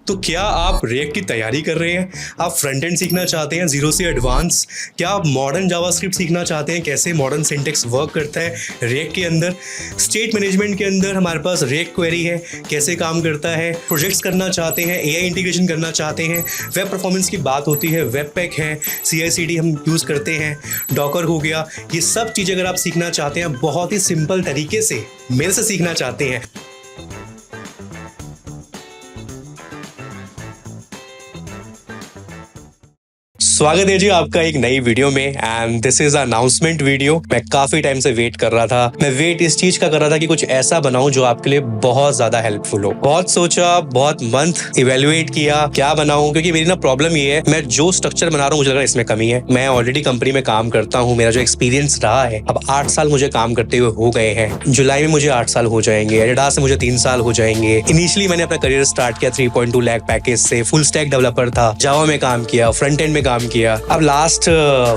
तो क्या आप रिएक्ट की तैयारी कर रहे हैं? आप फ्रंट एंड सीखना चाहते हैं जीरो से एडवांस? क्या आप मॉडर्न जावास्क्रिप्ट सीखना चाहते हैं, कैसे मॉडर्न सिंटेक्स वर्क करता है रिएक्ट के अंदर? स्टेट मैनेजमेंट के अंदर हमारे पास रिएक्ट क्वेरी है, कैसे काम करता है? प्रोजेक्ट्स करना चाहते हैं, एआई इंटीग्रेशन करना चाहते हैं, वेब परफॉर्मेंस की बात होती है, वेब पैक है, CI/CD हम यूज़ करते हैं, डॉकर हो गया, ये सब चीज़ें अगर आप सीखना चाहते हैं बहुत ही सिंपल तरीके से मेरे से सीखना चाहते हैं, स्वागत है जी आपका एक नई वीडियो में। And this is announcement video. मैं काफी टाइम से वेट कर रहा था। मैं वेट इस चीज का कर रहा था कि कुछ ऐसा बनाऊं जो आपके लिए बहुत ज्यादा हेल्पफुल हो। बहुत सोचा, बहुत मंथ इवेल्युएट किया क्या बनाऊं, क्योंकि मेरी ना प्रॉब्लम ये है, मैं जो स्ट्रक्चर बना रहा हूँ मुझे लग रहा है इसमें कमी है। मैं ऑलरेडी कंपनी में काम करता हूँ, मेरा जो एक्सपीरियंस रहा है, अब 8 साल मुझे काम करते हुए हो गए हैं। जुलाई में मुझे 8 साल हो जाएंगे, एडिडास से मुझे 3 साल हो जाएंगे। इनिशियली मैंने अपना करियर स्टार्ट किया 3.2 लाख पैकेज से, फुल स्टैक डेवलपर था, जावा में काम किया, फ्रंट एंड में काम किया। अब लास्ट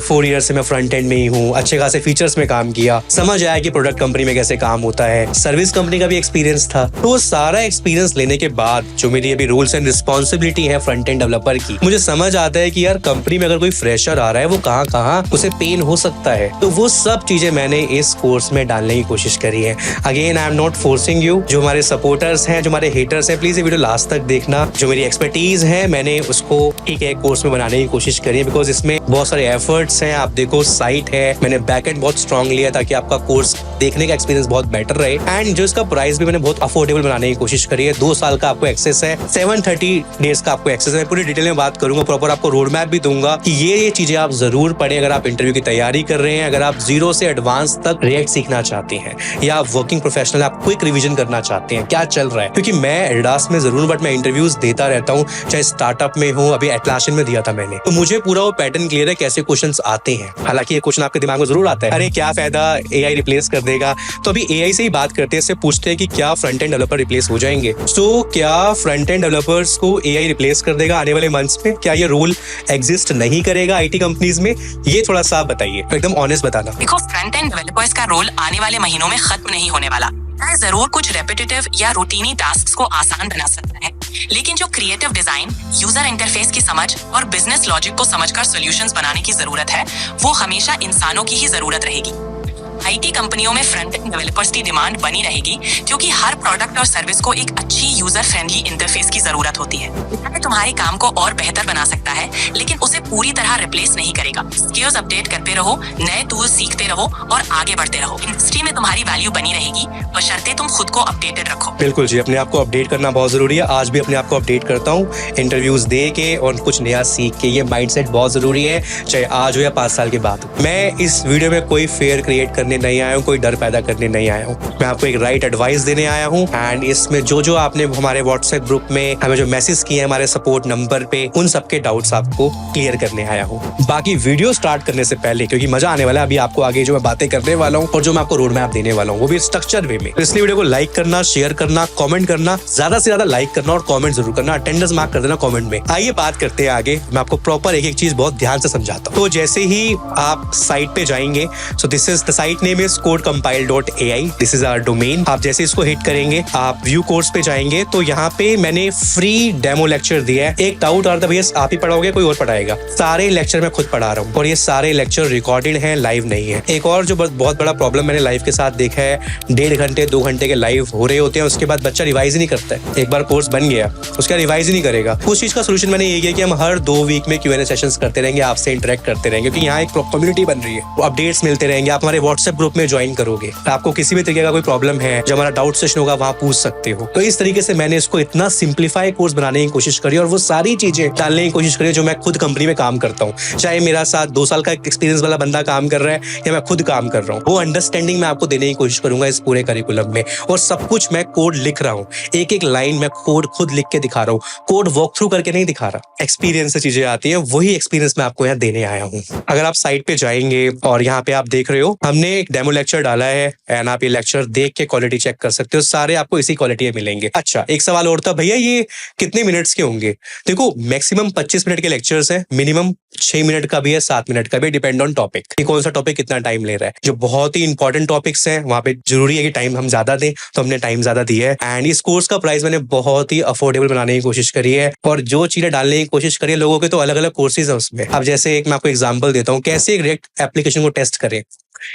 4 ईयर से मैं फ्रंट एंड में ही हूँ, अच्छे खासे फीचर्स में काम किया, समझ आया कि प्रोडक्ट कंपनी में कैसे काम होता है, सर्विस कंपनी का भी एक्सपीरियंस था। तो वो सारा एक्सपीरियंस लेने के बाद जो मेरी अभी रूल्स एंड रिस्पॉन्सिबिलिटी है फ्रंट एंड डेवलपर की, मुझे समझ आता है कि यार कंपनी में अगर कोई फ्रेशर आ रहा है वो कहाँ कहाँ उसे पेन हो सकता है। तो वो सब चीजें मैंने इस कोर्स में डालने की कोशिश करी है। Again I am not forcing you. जो हमारे सपोर्टर्स हैं, जो हमारे हेटर्स हैं, प्लीज ये वीडियो लास्ट तक देखना। जो मेरी एक्सपर्टीज है मैंने उसको एक कोर्स में बनाने की कोशिश करी है, बिकॉज इसमें बहुत सारे एफर्ट्स हैं। आप देखो साइट है, मैंने बैकएंड बहुत स्ट्रांग लिया ताकि आपका कोर्स देखने का एक्सपीरियंस बहुत बेटर रहे। एंड जो इसका प्राइस भी मैंने बहुत अफोर्डेबल बनाने की कोशिश करी है। 2 साल का आपको एक्सेस है, 730 डेज का आपको एक्सेस है। पूरी डिटेल में बात करूंगा, प्रॉपर आपको रोड मैप भी दूंगा कि ये चीजें आप जरूर पढ़ें अगर आप इंटरव्यू की तैयारी कर रहे हैं, अगर आप जीरो से एडवांस तक रिएक्ट सीखना चाहते हैं, या आप वर्किंग प्रोफेशनल आप क्विक रिविजन करना चाहते हैं क्या चल रहा है। क्योंकि मैं एडिडास में जरूर, बट मैं इंटरव्यूज देता रहता हूँ, चाहे स्टार्टअप में हो, अभी एटलासियन में दिया था मैंने, तो मुझे पूरा वो पैटर्न क्लियर है कैसे क्वेश्चंस आते हैं। हालांकि ये क्वेश्चन आपके दिमाग में जरूर आता है, अरे क्या फायदा एआई रिप्लेस कर देगा। तो अभी एआई से ही बात करते हैं, इससे पूछते हैं कि क्या फ्रंट एंड डेवलपर रिप्लेस हो जाएंगे। तो क्या फ्रंट एंड डेवलपर्स को एआई रिप्लेस कर देगा आने वाले मंथ्स में? क्या ये रूल एग्जिस्ट नहीं करेगा आईटी कंपनीज में? ये थोड़ा सा बताइए, एकदम ऑनेस्ट बताना। देखो, फ्रंट एंड डेवलपर्स का रोल आने वाले महीनों में खत्म नहीं होने वाला। जरूर कुछ रेपिटेटिव या रूटीनी टास्क्स को आसान बना सकता है, लेकिन जो क्रिएटिव डिजाइन, यूजर इंटरफेस की समझ और बिजनेस लॉजिक को समझकर सॉल्यूशंस बनाने की जरूरत है, वो हमेशा इंसानों की ही जरूरत रहेगी। आईटी कंपनियों में फ्रंट एंड डेवलपर्स की डिमांड बनी रहेगी, क्योंकि हर प्रोडक्ट और सर्विस को एक अच्छी यूजर फ्रेंडली इंटरफेस की जरूरत होती है। ये तुम्हारे काम को और बेहतर बना सकता है, लेकिन उसे पूरी तरह रिप्लेस नहीं करेगा। स्किल्स अपडेट करते रहो, नए टूल्स सीखते रहो और आगे बढ़ते रहो। इंडस्ट्री में तुम्हारी वैल्यू बनी रहेगी, बशर्ते तुम खुद को अपडेटेड रखो। बिल्कुल जी, अपने आप को अपडेट करना बहुत जरूरी है। आज भी अपने आप को अपडेट करता हूँ, इंटरव्यूज दे के और कुछ नया सीख के। ये माइंडसेट बहुत जरूरी है, चाहे आज हो या 5 साल के बाद। मैं इस वीडियो में कोई फेयर क्रिएट करने नहीं आया हूँ, कोई डर पैदा करने नहीं आया हूँ। मैं आपको एक राइट एडवाइस देने आया हूँ। एंड इसमें जो आपने हमारे व्हाट्सएप ग्रुप में हमें जो मैसेज किए हमारे सपोर्ट नंबर पे, उन सबके डाउट्स आपको क्लियर करने आया हूँ। बाकी वीडियो स्टार्ट करने से पहले, क्योंकि मजा आने वाला है अभी आपको आगे जो मैं बातें करने वाला हूँ और जो मैं आपको रोड मैप देने वाला हूँ, वो भी स्ट्रक्चर वे में। तो इसलिए वीडियो को लाइक करना, शेयर करना, कमेंट करना, ज्यादा से ज्यादा लाइक करना और कमेंट जरूर करना, अटेंडेंस मार्क कर देना कमेंट में। आइए बात करते हैं आगे। मैं आपको प्रॉपर एक चीज बहुत ध्यान से समझाता हूँ। तो जैसे ही आप साइट पे जाएंगे, so this is the site name is codecompile.ai, this is our domain. आप जैसे इसको हिट करेंगे, आप व्यू कोर्स पे जाएंगे, तो यहाँ पे मैंने फ्री डेमो लेक्चर दिया है। एक डाउट आता है, भैया आप ही पढ़ाओगे कोई और पढ़ाएगा? सारे लेक्चर मैं खुद पढ़ा रहा हूँ और ये सारे लेक्चर रिकॉर्डेड हैं, लाइव नहीं है। एक और जो बहुत बड़ा प्रॉब्लम मैंने लाइव के साथ देखा है, 1.5 घंटे 2 घंटे के लाइव हो रहे होते हैं, उसके बाद बच्चा रिवाइज ही नहीं करता है। एक बार कोर्स बन गया उसका रिवाइज ही नहीं करेगा। उस चीज का सोल्यूशन मैंने ये किया कि हम हर 2 वीक में Q&A सेशंस करते रहेंगे, आपसे इंटरेक्ट करते रहेंगे, क्योंकि यहाँ एक कम्युनिटी बन रही है, अपडेट्स मिलते रहेंगे। आप हमारे व्हाट्सएप ग्रुप में ज्वाइन करोगे, आपको किसी भी तरीके का कोई प्रॉब्लम है, जो हमारा डाउट सेशन होगा वहां पूछ सकते हो। तो इस तरीके से मैंने इसको इतना सिंप्लीफाई कोर्स बनाने की कोशिश करी और वो सारी चीजें डालने की कोशिश करी जो मैं खुद कंपनी में काम करता हूँ। चाहे मेरा साथ 2 साल का एक्सपीरियंस वाला बंदा काम कर रहा है या मैं खुद काम कर रहा हूँ, वो अंडरस्टैंडिंग मैं आपको देने की कोशिश करूंगा इस पूरे करिकुलम में। और सब कुछ मैं कोड लिख रहा हूँ, एक लाइन मैं कोड खुद लिख के दिखा रहा हूँ, कोड वॉक थ्रू करके नहीं दिखा रहा। एक्सपीरियंस से चीजें आती है, वही एक्सपीरियंस मैं आपको यहाँ देने आया हूँ। अगर आप साइट पे जाएंगे और यहाँ पे आप देख रहे हो, हमने एक डेमो लेक्चर डाला है एंड आप ये लेक्चर देख के क्वालिटी चेक कर सकते हो, सारे आपको इसी क्वालिटी में मिलेंगे। अच्छा, एक सवाल और था, भैया ये कितने मिनट्स के होंगे? देखो मैक्सिमम 25 मिनट के लेक्चर्स हैं, मिनिमम 6 मिनट का भी है, 7 मिनट का भी, डिपेंड ऑन टॉपिक कि कौन सा टॉपिक कितना टाइम ले रहा है। जो बहुत ही इंपॉर्टेंट टॉपिक्स हैं वहां पे जरूरी है कि टाइम हम ज्यादा दें, तो हमने टाइम ज्यादा दिया है। एंड इस कोर्स का प्राइस मैंने बहुत ही अफोर्डेबल बनाने की कोशिश करी है और जो चीजें डालने की कोशिश करी है लोगों के, तो अलग अलग कोर्सेज है उसमें। अब जैसे एक मैं आपको एग्जांपल देता हूँ, कैसे एक रिएक्ट एप्लीकेशन को टेस्ट करें।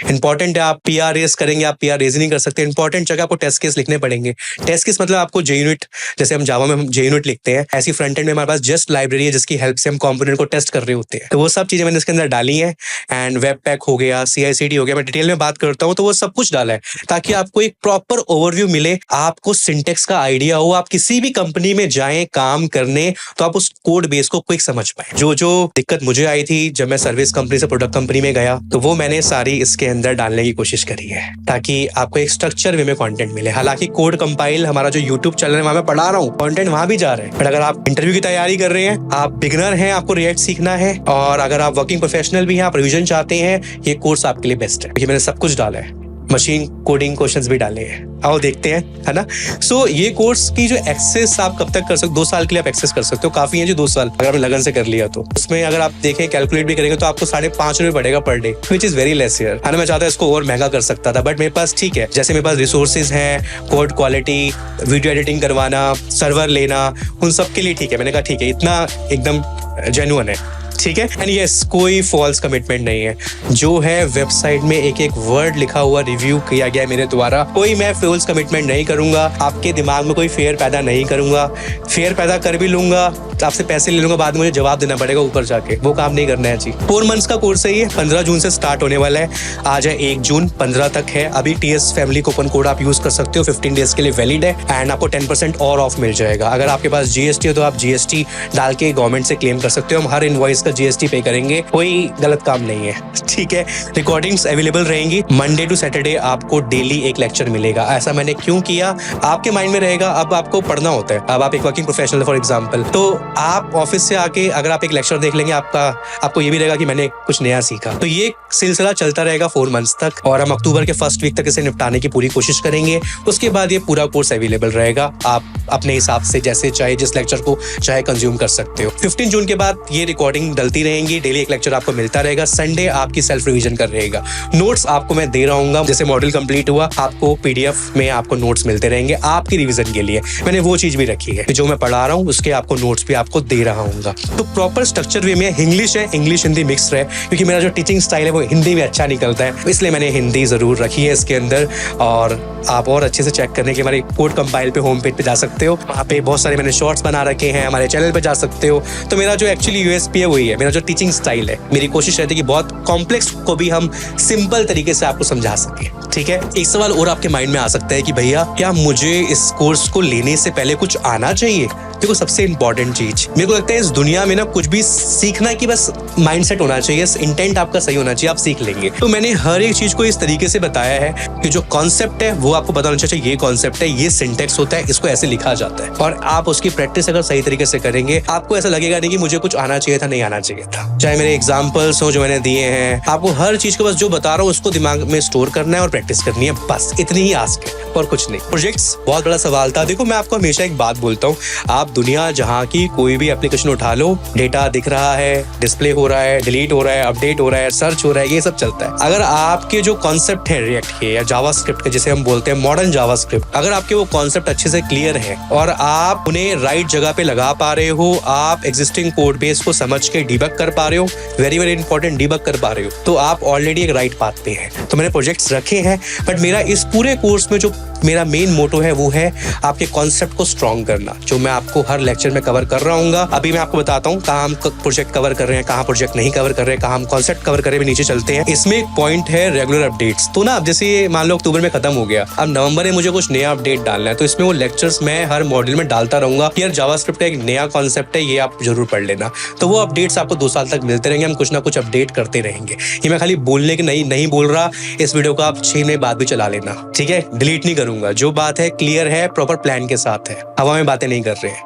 इंपॉर्टेंट है, आप पीआर रेज करेंगे, आप पीआर रेज नहीं कर सकते, इंपॉर्टेंट जगह आपको टेस्ट केस लिखने पड़ेंगे। टेस्ट केस मतलब आपको JUnit, जैसे हम जावा में हम JUnit लिखते हैं, ऐसी फ्रंट एंड में हमारे पास जस्ट लाइब्रेरी है जिसकी हेल्प से हम कंपोनेंट को टेस्ट कर रहे होते हैं। तो वो सब चीजें मैंने इसके अंदर डाली है। एंड वेब पैक हो गया, CI/CD हो गया, मैं डिटेल में बात करता हूँ, तो वो सब कुछ डाला है ताकि आपको एक प्रॉपर ओवरव्यू मिले, आपको सिंटेक्स का आइडिया हो, आप किसी भी कंपनी में जाएं काम करने तो आप उस कोड बेस को क्विक समझ पाए। जो जो दिक्कत मुझे आई थी जब मैं सर्विस कंपनी से प्रोडक्ट कंपनी में गया, तो वो मैंने सारी इसके अंदर डालने की कोशिश करी है ताकि आपको एक स्ट्रक्चर वे में कंटेंट मिले। हालांकि कोड कंपाइल हमारा जो YouTube चैनल है वहां मैं पढ़ा रहा हूँ, कंटेंट वहां भी जा रहे हैं, बट अगर आप इंटरव्यू की तैयारी कर रहे हैं, आप बिगिनर हैं, आपको रिएक्ट सीखना है, और अगर आप वर्किंग प्रोफेशनल भी हैं, आप रिवीजन चाहते हैं, ये कोर्स आपके लिए बेस्ट है। क्योंकि मैंने सब कुछ डाला है, मशीन कोडिंग क्वेश्चंस भी डाले हैं, आओ देखते हैं, है ना। सो ये कोर्स की जो एक्सेस आप कब तक कर सकते हो, 2 साल के लिए आप एक्सेस कर सकते हो, काफी है जो 2 साल अगर आपने लगन से कर लिया तो। उसमें अगर आप देखें कैलकुलेट भी करेंगे तो आपको 5.5 रुपए पड़ेगा per day, which is very less here, है ना। मैं चाहता इसको और महंगा कर सकता था, बट मेरे पास ठीक है, जैसे मेरे पास रिसोर्सेज हैं, कोड क्वालिटी, वीडियो एडिटिंग करवाना, सर्वर लेना, उन सब के लिए ठीक है। मैंने कहा ठीक है, इतना एकदम जेन्युइन है, ठीक है। एंड यस, कोई फॉल्स कमिटमेंट नहीं है, जो है वेबसाइट में एक एक वर्ड लिखा हुआ रिव्यू किया गया मेरे द्वारा, कोई मैं फॉल्स कमिटमेंट नहीं करूंगा, आपके दिमाग में कोई फेयर पैदा नहीं करूंगा। फेयर पैदा कर भी लूंगा आपसे पैसे ले लूंगा, बाद में मुझे जवाब देना पड़ेगा ऊपर जाके, वो काम नहीं करना है जी। 4 मंथ्स का कोर्स है ये, 15 जून से स्टार्ट होने वाला है, आज है 1 जून, 15 तक है। अभी TS फैमिली कूपन कोड आप यूज कर सकते हो, 15 डेज के लिए वैलिड है एंड आपको 10% और ऑफ मिल जाएगा। अगर आपके पास GST हो तो आप GST डाल के गवर्नमेंट से क्लेम कर सकते हो, हम हर इनवॉइस का GST पे करेंगे, कोई गलत काम नहीं है, ठीक है। रिकॉर्डिंग्स अवेलेबल रहेंगी, मंडे टू सैटरडे आपको डेली एक लेक्चर मिलेगा। ऐसा मैंने क्यों किया, आपके माइंड में रहेगा, अब आपको पढ़ना होता है, अब आप एक वर्किंग प्रोफेशनल फॉर एग्जाम्पल, तो आप ऑफिस से आके अगर आप एक लेक्चर देख लेंगे, आपको ये भी रहेगा कि मैंने कुछ नया सीखा। तो ये सिलसिला चलता रहेगा 4 मंथ्स तक, और हम अक्टूबर के फर्स्ट वीक तक इसे निपटाने की पूरी कोशिश करेंगे। उसके बाद ये पूरा कोर्स अवेलेबल रहेगा, आप अपने हिसाब से जैसे चाहे जिस लेक्चर को चाहे कंज्यूम कर सकते हो। 15 जून के बाद ये रिकॉर्डिंग डलती रहेंगी, डेली एक लेक्चर आपको मिलता रहेगा, संडे आपकी सेल्फ रिवीजन कर रहेगा। नोट्स आपको मैं दे रहा हूँ, जैसे मॉड्यूल कंप्लीट हुआ आपको PDF में आपको नोट्स मिलते रहेंगे आपकी रिवीजन के लिए। मैंने वो चीज भी रखी है, जो मैं पढ़ा रहा हूँ उसके आपको नोट्स भी आपको दे रहा हूँ। तो प्रॉपर स्ट्रक्चर वे में इंग्लिश है, इंग्लिश हिंदी मिक्स है, क्योंकि मेरा जो टीचिंग स्टाइल है वो हिंदी में अच्छा निकलता है, इसलिए मैंने हिंदी जरूर रखी है इसके अंदर। और आप और अच्छे से चेक करने के हमारे कोड कंपाइल पे होम पेज पे जा सकते हो, वहाँ पे बहुत सारे मैंने शॉर्ट्स बना रखे हैं, हमारे चैनल पे जा सकते हो। तो मेरा जो एक्चुअली USP है वही है, मेरा जो टीचिंग स्टाइल है। मेरी कोशिश रहती है कि बहुत कॉम्प्लेक्स को भी हम सिंपल तरीके से आपको समझा सके, ठीक है। एक सवाल और आपके माइंड में आ सकता है कि भैया क्या मुझे इस कोर्स को लेने से पहले कुछ आना चाहिए? देखो सबसे इंपॉर्टेंट चीज मेरे को लगता है इस दुनिया में ना, कुछ भी सीखना कि बस माइंडसेट होना चाहिए, इंटेंट आपका सही होना चाहिए, आप सीख लेंगे। तो मैंने हर एक चीज को इस तरीके से बताया है कि जो कॉन्सेप्ट है वो आपको पता होना चाहिए, ये कॉन्सेप्ट है, ये सिंटेक्स होता है, इसको ऐसे लिखा जाता है, और आप उसकी प्रैक्टिस अगर सही तरीके से करेंगे, आपको ऐसा लगेगा नहीं कि मुझे कुछ आना चाहिए था, नहीं आना चाहिए था। चाहे मेरे एग्जाम्पल्स हो जो मैंने दिए हैं, आपको हर चीज को बस जो बता रहा हूँ उसको दिमाग में स्टोर करना है और प्रैक्टिस करनी है, बस इतनी ही आस्क है और कुछ नहीं। प्रोजेक्ट्स बहुत बड़ा सवाल था। देखो मैं आपको हमेशा एक बात बोलता हूँ, आप दुनिया जहाँ की कोई भी एप्लीकेशन उठा लो, डेटा दिख रहा है, डिस्प्ले हो रहा है, डिलीट हो रहा है, अपडेट हो रहा है, सर्च हो रहा है, ये सब चलता है। अगर आपके जो कॉन्सेप्ट है रिएक्ट के या जावास्क्रिप्ट के, जिसे हम बोलते हैं मॉडर्न जावास्क्रिप्ट, अगर आपके वो कॉन्सेप्ट अच्छे से क्लियर है और आप उन्हें राइट जगह पे लगा पा रहे हो, आप एग्जिस्टिंग कोड बेस को समझ के डीबग कर पा रहे हो, वेरी वेरी इंपॉर्टेंट, डीबग कर पा रहे हो, तो आप ऑलरेडी एक राइट पाथ पे हैं। तो मैंने प्रोजेक्ट्स रखे हैं, बट मेरा इस पूरे कोर्स में जो मेरा मेन मोटो है वो है आपके कॉन्सेप्ट को स्ट्रॉन्ग करना, जो मैं आपको हर लेक्चर में कवर कर रहा हूँ। अभी मैं आपको बताता हूँ कहाँ हम प्रोजेक्ट कवर कर रहे हैं, कहाँ प्रोजेक्ट नहीं कवर कर रहे हैं, कहाँ हम कॉन्सेप्ट कवर कर रहे हैं, नीचे चलते हैं। इसमें एक पॉइंट है रेगुलर अपडेट्स। तो ना अब जैसे ये मान लो अक्टूबर में खत्म हो गया, अब नवंबर में मुझे कुछ नया अपडेट डालना है, तो इसमें वो लेक्चर्स मैं हर मॉड्यूल में डालता रहूंगा कि यार जावास्क्रिप्ट का एक नया कॉन्सेप्ट है, ये आप जरूर पढ़ लेना। तो वो अपडेट्स आपको 2 साल तक मिलते रहेंगे, हम कुछ ना कुछ अपडेट करते रहेंगे। ये मैं खाली बोलने के नहीं बोल रहा, इस वीडियो को आप 6 महीने बाद भी चला लेना, ठीक है, डिलीट नहीं करूंगा। जो बात है क्लियर है, प्रॉपर प्लान के साथ है, हवा में बातें नहीं कर रहे हैं,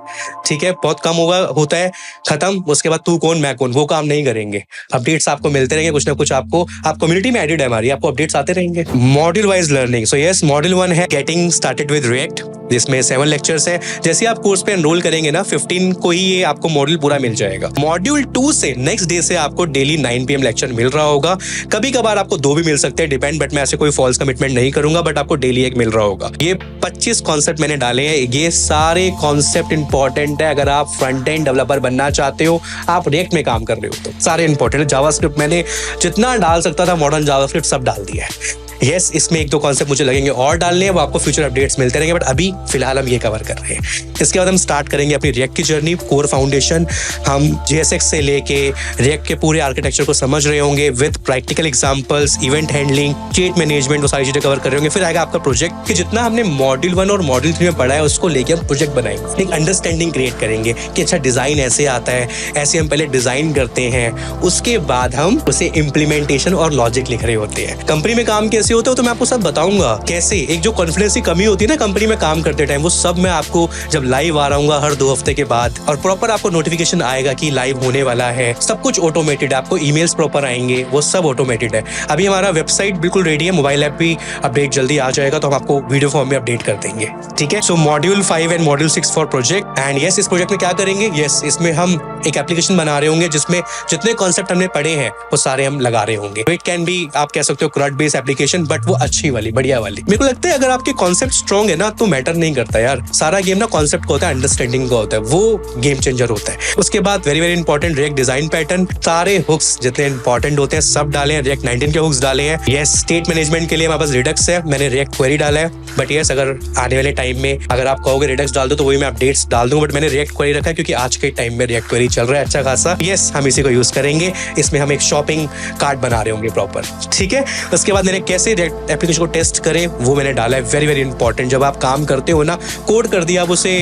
ठीक है। बहुत कम होता है खत्म, उसके बाद तू कौन मैं कौन, वो काम नहीं करेंगे। अपडेट्स आपको मिलते रहेंगे, कुछ ना कुछ आपको, आप कम्युनिटी में एडेड है हमारी, आपको अपडेट्स आते रहेंगे। Module wise learning, so yes, module 1 है गेटिंग स्टार्टेड विद रिएक्ट, जिसमें 7 लेक्चर्स है। जैसे आप कोर्स पे एनरोल करेंगे ना, 15 को ही ये आपको मॉड्यूल पूरा मिल जाएगा। मॉड्यूल 2 से नेक्स्ट डे से आपको डेली 9 PM लेक्चर मिल रहा होगा। कभी कभार आपको 2 भी मिल सकते हैं, डिपेंड, बट मैं ऐसे कोई फॉल्स कमिटमेंट नहीं करूंगा, बट आपको डेली एक मिल रहा होगा। ये 25 कॉन्सेप्ट मैंने डाले हैं, ये सारे कॉन्सेप्ट इंपॉर्टेंट है। अगर आप फ्रंट एंड डेवलपर बनना चाहते हो, आप रिएक्ट में काम कर रहे हो, तो सारे इंपॉर्टेंट है। जावास्क्रिप्ट मैंने जितना डाल सकता था मॉडर्न जावास्क्रिप्ट सब डाल दिया है। यस, इसमें 1-2 कॉन्सेप्ट मुझे लगेंगे और डालने हैं, वो आपको फ्यूचर अपडेट्स मिलते रहेंगे, बट अभी फिलहाल हम ये कवर कर रहे हैं। इसके बाद हम स्टार्ट करेंगे अपनी रिएक्ट की जर्नी, कोर फाउंडेशन। हम JSX से लेके रिएक्ट के पूरे आर्किटेक्चर को समझ रहे होंगे with practical examples, event handling, state management, वो सारी चीजें कवर कर रहे होंगे। फिर आएगा आपका प्रोजेक्ट, कि जितना हमने मॉड्यूल 1 और मॉड्यूल 3 में पढ़ा है उसको लेके हम प्रोजेक्ट बनाएंगे, एक अंडरस्टैंडिंग क्रिएट करेंगे कि अच्छा डिजाइन ऐसे आता है, ऐसे हम पहले डिजाइन करते हैं, उसके बाद हम उसे इम्प्लीमेंटेशन और लॉजिक लिख रहे होते हैं। कंपनी में काम कैसे होता है तो मैं आपको सब बताऊंगा कैसे। एक जो कॉन्फिडेंस की कमी होती है ना कंपनी में काम करते टाइम, वो सब मैं आपको जब लाइव आ रहा हूँ हर 2 हफ्ते के बाद, और प्रॉपर आपको नोटिफिकेशन आएगा कि लाइव होने वाला है। सब कुछ ऑटोमेटेड है, आपको ईमेल्स प्रॉपर आएंगे, वो सब ऑटोमेटेड है। अभी हमारा वेबसाइट बिल्कुल रेडी है, मोबाइल ऐप भी अपडेट जल्दी आ जाएगा, तो हम आपको वीडियो फॉर्म में अपडेट कर देंगे, ठीक है। So module 5 and module 6 for project. And yes, इस प्रोजेक्ट में क्या करेंगे, यस, इसमें हम एक एप्लीकेशन बना रहे होंगे जिसमें जितने कॉन्सेप्ट हमने पढ़े हैं वो सारे हम लगा रहे होंगे। इट कैन बी, आप कह सकते हो CRUD बेस्ड एप्लीकेशन, बट वो अच्छी वाली, बढ़िया वाली। मेरे को लगता है अगर आपके कॉन्सेप्ट स्ट्रॉन्ग है ना तो मैटर नहीं करता यार, सारा गेम ना कॉन्सेप्ट का होता है, अंडरस्टैंडिंग का होता है, वो गेम चेंजर होता है। उसके बाद very very important react design pattern, सारे हुक्स जितने इंपॉर्टेंट होते हैं सब डाले हैं, रिएक्ट 19 के हुक्स डाले हैं। यस, स्टेट मैनेजमेंट के लिए हमारे पास रिडक्स है, मैंने रिएक्ट क्वेरी डाला है, बट यस अगर आने वाले टाइम में अगर आप कहोगे रिडक्स डाल दो तो वही मैं अपडेट्स डाल दूंगा, बट मैंने रिएक्ट क्वेरी रखा है क्योंकि आज के टाइम में रिएक्ट क्वेरी चल रहा है अच्छा खासा। यस, हम इसी को यूज करेंगे। इसमें हम एक शॉपिंग कार्ट बना रहे होंगे प्रॉपर, ठीक है। उसके बाद मैंने कैसे रिएक्ट एप्लीकेशन को टेस्ट करें वो मैंने डाला है, वेरी वेरी इंपॉर्टेंट। जब आप काम करते हो ना, कोड कर दिया, अब उसे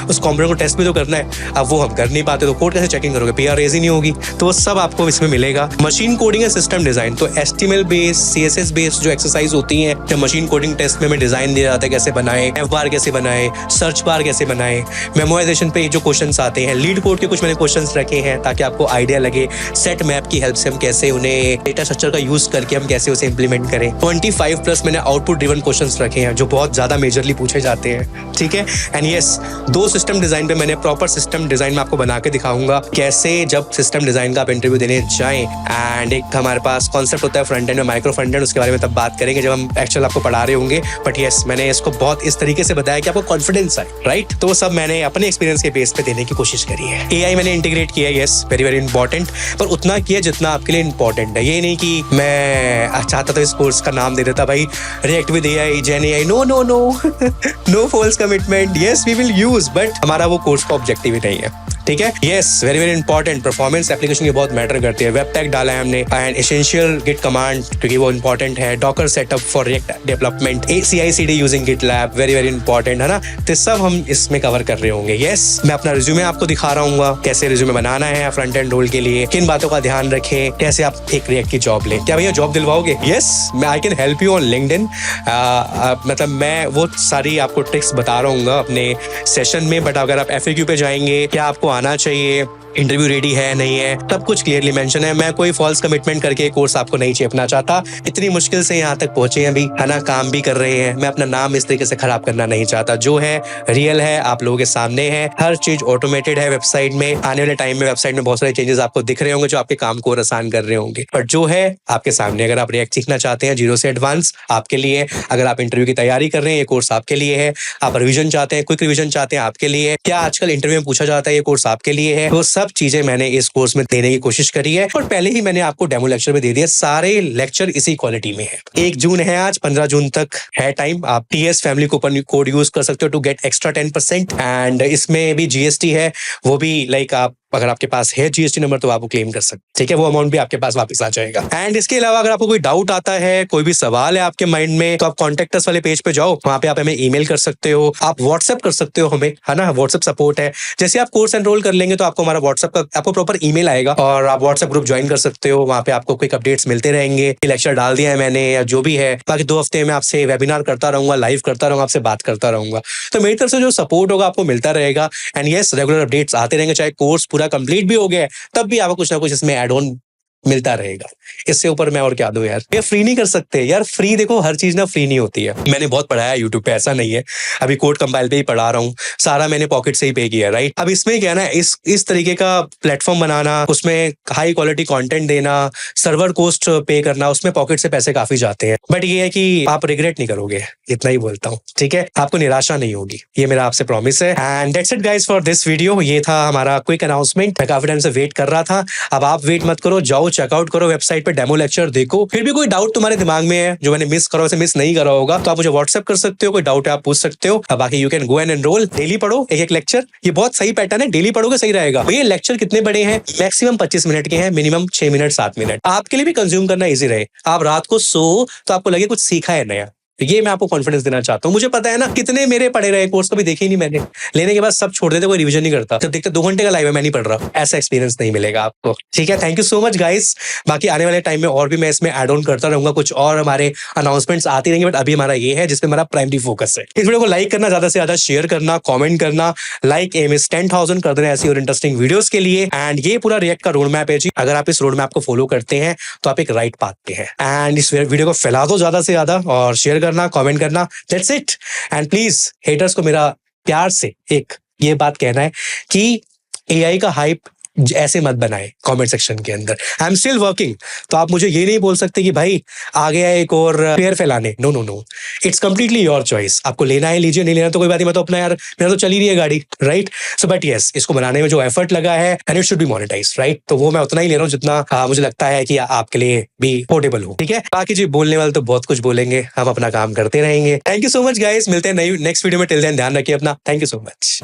उस कंपोनेंट को टेस्ट भी तो करना है, अब वो हम कर नहीं पाते तो कोड कैसे चेकिंग करोगे, PR रेज ही नहीं होगी, तो वो सब आपको इसमें मिलेगा। मशीन कोडिंग है, सिस्टम डिजाइन, तो HTML बेस्ड, CSS बेस्ड जो एक्सरसाइज होती हैं, जब मशीन कोडिंग टेस्ट में डिजाइन दिया जाता है, कैसे बनाए, F-बार कैसे बनाए, सर्च बार कैसे बनाए, मेमोराइजेशन पे जो क्वेश्चंस आते हैं, लीड कोड के कुछ मैंने क्वेश्चंस रखे हैं ताकि आपको आइडिया लगे, सेट मैप की हेल्प से हम कैसे उन्हें डेटा स्ट्रक्चर का यूज करके हम कैसे उसे इंप्लीमेंट करें। 25+ मैंने आउटपुट ड्रिवन क्वेश्चंस रखे हैं जो बहुत ज्यादा मेजरली पूछे जाते हैं, ठीक है। एंड यस, 2 सिस्टम डिजाइन पे मैंने प्रॉपर सिस्टम डिजाइन में आपको बना के दिखाऊंगा कैसे जब सिस्टम डिजाइन का आप इंटरव्यू देने जाएं। एंड एक हमारे पास कॉन्सेप्ट होता है फ्रंट एंड में, माइक्रो फ्रंट एंड, उसके बारे में तब बात करेंगे जब हम एक्चुअल आपको पढ़ा रहे होंगे। बट यस, मैंने इसको बहुत इस तरीके से बताया कि आपको कॉन्फिडेंस आए, राइट। तो सब मैंने अपने एक्सपीरियंस के बेस पे देने की कोशिश करी है। AI मैंने इंटीग्रेट किया है, यस, वेरी वेरी इंपॉर्टेंट, पर उतना किया जितना आपके लिए इंपॉर्टेंट है। ये नहीं कि मैं चाहता तो इस कोर्स का नाम दे देता भाई react with AI, gen AI, no no no no false commitment. Yes, we will use, but हमारा वो कोर्स का ऑब्जेक्टिव ही नहीं है, ठीक है। Yes, very very important, performance application की बहुत मैटर करती है। वेब टैग डाला है हमने, एंड एसेंशियल गिट कमांड क्योंकि वो इंपॉर्टेंट है। Docker setup for react development, CI/CD using GitLab, very very important है ना। तो सब हम इसमें कवर कर रहे होंगे। यस, मैं अपना रिज्यूमे आपको दिखा रहा हूँ, कैसे रिज्यूमे बनाना है फ्रंट एंड रोल के लिए, किन बातों का ध्यान रखें, कैसे आप एक रिएक्ट की जॉब लें। क्या भैया जॉब दिलवाओगे? यस, मैं I can help you on LinkedIn. मतलब मैं वो सारी आपको ट्रिक्स बता रहा हूँ अपने सेशन में, बट अगर आप FAQ पे जाएंगे, क्या आपको आना चाहिए, इंटरव्यू रेडी है नहीं है, सब कुछ क्लियरली मेंशन है। मैं कोई फॉल्स कमिटमेंट करके कोर्स आपको नहीं चेपना चाहता। इतनी मुश्किल से यहाँ तक पहुंचे हैं अभी, है ना, काम भी कर रहे हैं। मैं अपना नाम इस तरीके से खराब करना नहीं चाहता। जो है रियल है, आप लोगों के सामने है, हर चीज ऑटोमेटेड है वेबसाइट में। आने वाले टाइम में वेबसाइट में बहुत सारे चेंजेस आपको दिख रहे होंगे जो आपके काम को और आसान कर रहे होंगे, बट जो है आपके सामने। अगर आप रिएक्ट सीखना चाहते हैं 0 से एडवांस, आपके लिए। अगर आप इंटरव्यू की तैयारी कर रहे हैं, ये कोर्स आपके लिए है। आप रिविजन चाहते हैं, क्विक रिविजन चाहते हैं, आपके लिए। क्या आजकल इंटरव्यू में पूछा जाता है, ये कोर्स आपके लिए है। वो सब चीजें मैंने इस कोर्स में देने की कोशिश करी है, और पहले ही मैंने आपको डेमो लेक्चर में दे दिया। सारे लेक्चर इसी क्वालिटी में है। 1 जून है आज, 15 जून तक है टाइम। आप TS family coupon code use कर सकते हो टू गेट एक्स्ट्रा 10%। एंड इसमें भी GST है, वो भी लाइक आप अगर आपके पास है जीएसटी नंबर तो आप वो क्लेम कर सकते हैं, ठीक है। वो अमाउंट भी आपके पास वापस आ जाएगा। एंड इसके अलावा अगर आपको कोई डाउट आता है, कोई भी सवाल है आपके माइंड में, तो आप कॉन्टेक्ट अस वाले पेज पे जाओ, वहां पे आप हमें ईमेल कर सकते हो, आप व्हाट्सएप कर सकते हो हमें, है ना, व्हाट्सएप सपोर्ट है। जैसे आप कोर्स एनरोल कर लेंगे तो आपको हमारा व्हाट्सएप का आपको प्रॉपर ईमेल आएगा और आप व्हाट्सएप ग्रुप ज्वाइन कर सकते हो। वहां पे आपको क्विक अपडेट्स मिलते रहेंगे, लेक्चर डाल दिया है मैंने या जो भी है। बाकी 2 हफ्ते में आपसे वेबिनार करता रहूंगा, लाइव करता रहूंगा, आपसे बात करता रहूंगा। तो मेरी तरफ से जो सपोर्ट होगा आपको मिलता रहेगा। एंड यस, रेगुलर अपडेट्स आते रहेंगे, चाहे कोर्स पूरा कंप्लीट भी हो गया है तब भी आपको कुछ ना कुछ इसमें एड ऑन मिलता रहेगा। इससे ऊपर मैं और क्या दूं यार। ये फ्री नहीं कर सकते यार, फ्री देखो हर चीज ना फ्री नहीं होती है। मैंने बहुत पढ़ाया यूट्यूब पे, ऐसा नहीं है। अभी कोड कंपाइल पे ही पढ़ा रहा हूँ, सारा मैंने पॉकेट से ही पे किया, राइट। अब इसमें क्या ना, इस तरीके का प्लेटफॉर्म बनाना, उसमें हाई क्वालिटी कंटेंट देना, सर्वर कोस्ट पे करना, उसमें पॉकेट से पैसे काफी जाते हैं। बट ये है कि आप रिग्रेट नहीं करोगे, इतना ही बोलता हूँ, ठीक है। आपको निराशा नहीं होगी, ये मेरा आपसे प्रॉमिस है। And that's it guys for this video. ये था हमारा क्विक अनाउंसमेंट। मैं काफी टाइम से वेट कर रहा था, अब आप वेट मत करो, जाओ चेकआउट करो वेबसाइट पे, डेमो लेक्चर देखो। फिर भी कोई डाउट तुम्हारे दिमाग में है जो मैंने मिस करा, वैसे मिस नहीं करा होगा, तो आप मुझे व्हाट्सएप कर सकते हो, कोई डाउट है आप पूछ सकते हो। बाकी you can go and enrol. Daily पढ़ो एक लेक्चर, ये बहुत सही पैटर्न है, डेली पढ़ोगे सही रहेगा। भैया लेक्चर कितने बड़े हैं? मैक्सिमम 25 मिनट के हैं, मिनिमम 6 मिनट 7 मिनट। आपके लिए भी कंज्यूम करना इजी रहे। आप रात को सो तो आपको लगे कुछ सीखा है नया, ये मैं आपको कॉन्फिडेंस देना चाहता हूँ। मुझे पता है ना, कितने मेरे पढ़े रहे कोर्स कभी देखे ही नहीं मैंने, लेने के बाद सब छोड़ देते, कोई रिवीजन नहीं करता। जब देखते 2 घंटे का लाइव है, मैं नहीं पढ़ रहा, ऐसा एक्सपीरियंस नहीं मिलेगा आपको, ठीक है। Thank you so much guys. बाकी आने वाले टाइम में और भी मैं इसमें एड ऑन करता रहूंगा, कुछ और हमारे अनाउंसमेंट्स आती रहेंगे, बट अभी हमारा ये है जिसमें हमारा प्राइमरी फोकस है। इस वीडियो को लाइक करना, ज्यादा से ज्यादा शेयर करना, कॉमेंट करना। लाइक एम इज 10,000 कर देना ऐसी और इंटरेस्टिंग वीडियोस के लिए। एंड ये पूरा रिएक्ट का रोड मैप है जी, अगर आप इस रोड मैप को फॉलो करते हैं तो आप एक राइट पाथ पे हैं। एंड इस वीडियो को फैला दो ज्यादा से ज्यादा और शेयर करना, कॉमेंट करना। That's it. And please, haters को मेरा प्यार से एक ये बात कहना है कि AI का हाइप ऐसे मत बनाए कमेंट सेक्शन के अंदर। आई एम स्टिल वर्किंग, तो आप मुझे ये नहीं बोल सकते कि भाई आ गया एक और पेयर फैलाने। No no no, it's completely your choice. आपको लेना है लीजिए, नहीं लेना तो कोई बात नहीं, मैं तो अपना यार, मेरा तो चली रही है गाड़ी, राइट। सो बट यस, इसको बनाने में जो एफर्ट लगा है and it should be monetize, right. तो वो मैं उतना ही ले रहा हूँ जितना मुझे लगता है कि आपके लिए भी पोर्टेबल हो, ठीक है। बाकी जी बोलने वाले तो बहुत कुछ बोलेंगे, हम अपना काम करते रहेंगे। Thank you so much guys, मिलते हैं नई नेक्स्ट वीडियो में। टिल देन ध्यान रखिए अपना। Thank you so much.